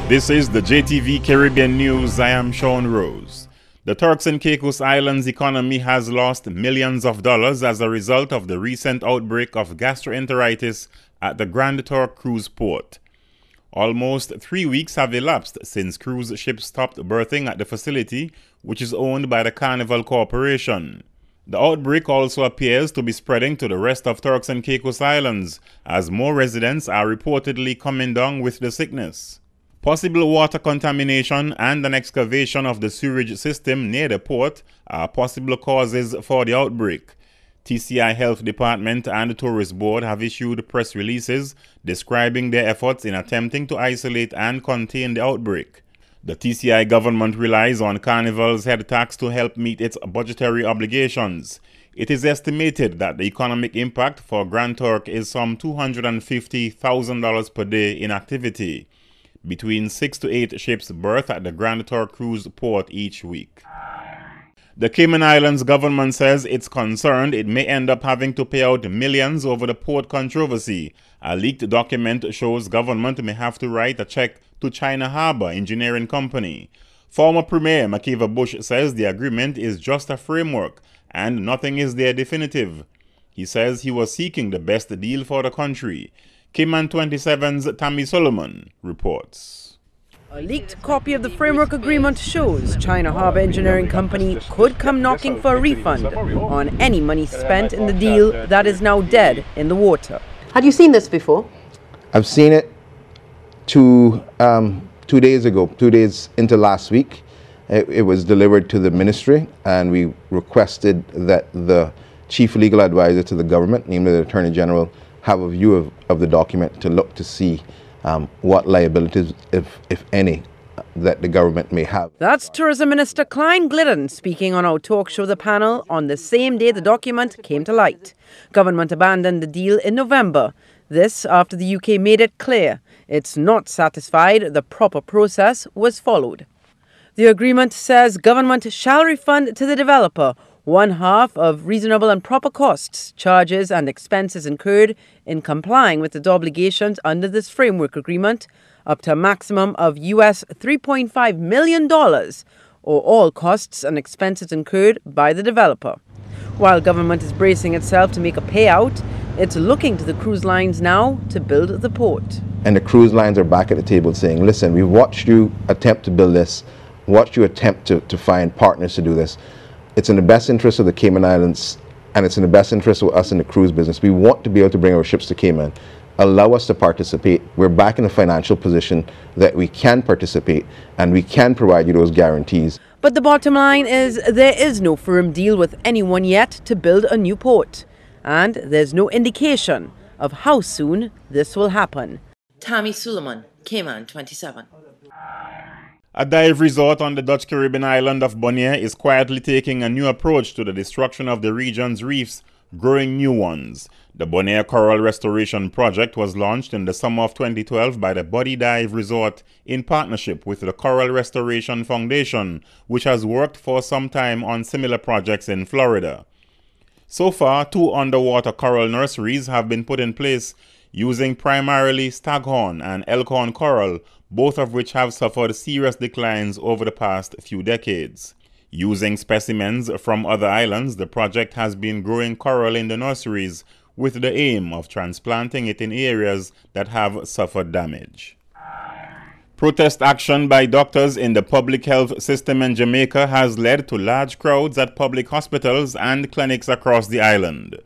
This is the JTV Caribbean News. I am Sean Rose. The Turks and Caicos Islands economy has lost millions of dollars as a result of the recent outbreak of gastroenteritis at the Grand Turk cruise port. Almost 3 weeks have elapsed since cruise ships stopped berthing at the facility, which is owned by the Carnival Corporation. The outbreak also appears to be spreading to the rest of Turks and Caicos Islands, as more residents are reportedly coming down with the sickness. Possible water contamination and an excavation of the sewage system near the port are possible causes for the outbreak. TCI Health Department and the Tourist Board have issued press releases describing their efforts in attempting to isolate and contain the outbreak. The TCI government relies on Carnival's head tax to help meet its budgetary obligations. It is estimated that the economic impact for Grand Turk is some $250,000 per day in activity. Between 6 to 8 ships berth at the Grand Turk cruise port each week. The Cayman Islands government says it's concerned it may end up having to pay out millions over the port controversy. A leaked document shows government may have to write a check to China Harbour Engineering Company. Former Premier Makeva Bush says the agreement is just a framework and nothing is there definitive. He says he was seeking the best deal for the country. Cayman 27's Tammy Solomon reports. A leaked copy of the framework agreement shows China Harbour Engineering Company could come knocking for a refund on any money spent in the deal that is now dead in the water. Had you seen this before? I've seen it 2 days ago, 2 days into last week. It was delivered to the ministry, and we requested that the chief legal advisor to the government, namely the Attorney General, have a view of the document to look to see what liabilities, if any, that the government may have. That's Tourism Minister Klein Glidden speaking on our talk show The Panel on the same day the document came to light. Government abandoned the deal in November. This after the UK made it clear it's not satisfied the proper process was followed. The agreement says government shall refund to the developer 1/2 of reasonable and proper costs, charges and expenses incurred in complying with its obligations under this framework agreement, up to a maximum of US $3.5 million, or all costs and expenses incurred by the developer. While government is bracing itself to make a payout, it's looking to the cruise lines now to build the port. And the cruise lines are back at the table saying, listen, we've watched you attempt to build this, watched you attempt to find partners to do this. It's in the best interest of the Cayman Islands, and it's in the best interest of us in the cruise business. We want to be able to bring our ships to Cayman. Allow us to participate. We're back in a financial position that we can participate, and we can provide you those guarantees. But the bottom line is there is no firm deal with anyone yet to build a new port. And there's no indication of how soon this will happen. Tammy Solomon, Cayman 27. A dive resort on the Dutch Caribbean island of Bonaire is quietly taking a new approach to the destruction of the region's reefs, growing new ones. The Bonaire Coral Restoration Project was launched in the summer of 2012 by the Body Dive Resort in partnership with the Coral Restoration Foundation, which has worked for some time on similar projects in Florida. So far, 2 underwater coral nurseries have been put in place using primarily staghorn and elkhorn coral, both of which have suffered serious declines over the past few decades. Using specimens from other islands, the project has been growing coral in the nurseries with the aim of transplanting it in areas that have suffered damage. Protest action by doctors in the public health system in Jamaica has led to large crowds at public hospitals and clinics across the island.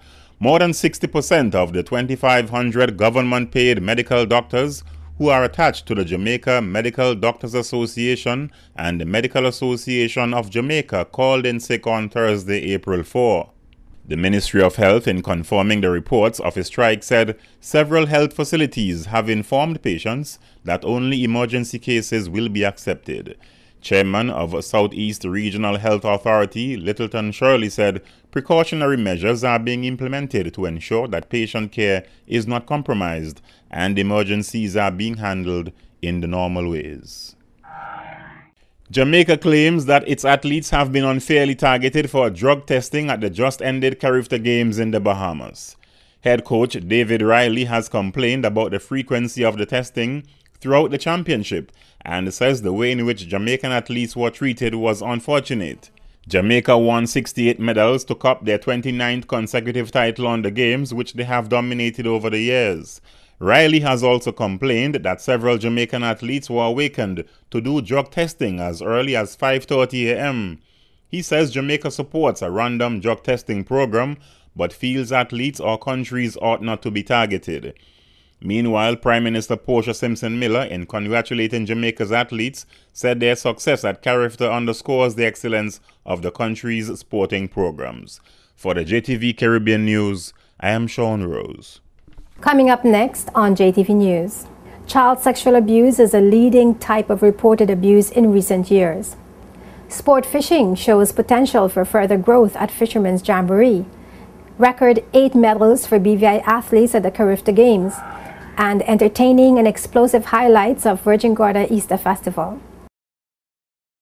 More than 60% of the 2,500 government-paid medical doctors who are attached to the Jamaica Medical Doctors Association and the Medical Association of Jamaica called in sick on Thursday, April 4. The Ministry of Health, in confirming the reports of a strike, said several health facilities have informed patients that only emergency cases will be accepted. Chairman of Southeast Regional Health Authority, Littleton Shirley, said precautionary measures are being implemented to ensure that patient care is not compromised and emergencies are being handled in the normal ways. Jamaica claims that its athletes have been unfairly targeted for drug testing at the just-ended Carifta Games in the Bahamas. Head coach David Riley has complained about the frequency of the testing throughout the championship and says the way in which Jamaican athletes were treated was unfortunate. Jamaica won 68 medals to cup their 29th consecutive title on the games, which they have dominated over the years. Riley has also complained that several Jamaican athletes were awakened to do drug testing as early as 5:30 a.m. He says Jamaica supports a random drug testing program, but feels athletes or countries ought not to be targeted. Meanwhile, Prime Minister Portia Simpson-Miller, in congratulating Jamaica's athletes, said their success at character underscores the excellence of the country's sporting programs. For the JTV Caribbean News, I am Sean Rose. Coming up next on JTV News, child sexual abuse is a leading type of reported abuse in recent years. Sport fishing shows potential for further growth at Fishermen's Jamboree. Record 8 medals for BVI athletes at the Carifta Games, and entertaining and explosive highlights of Virgin Gorda Easter Festival.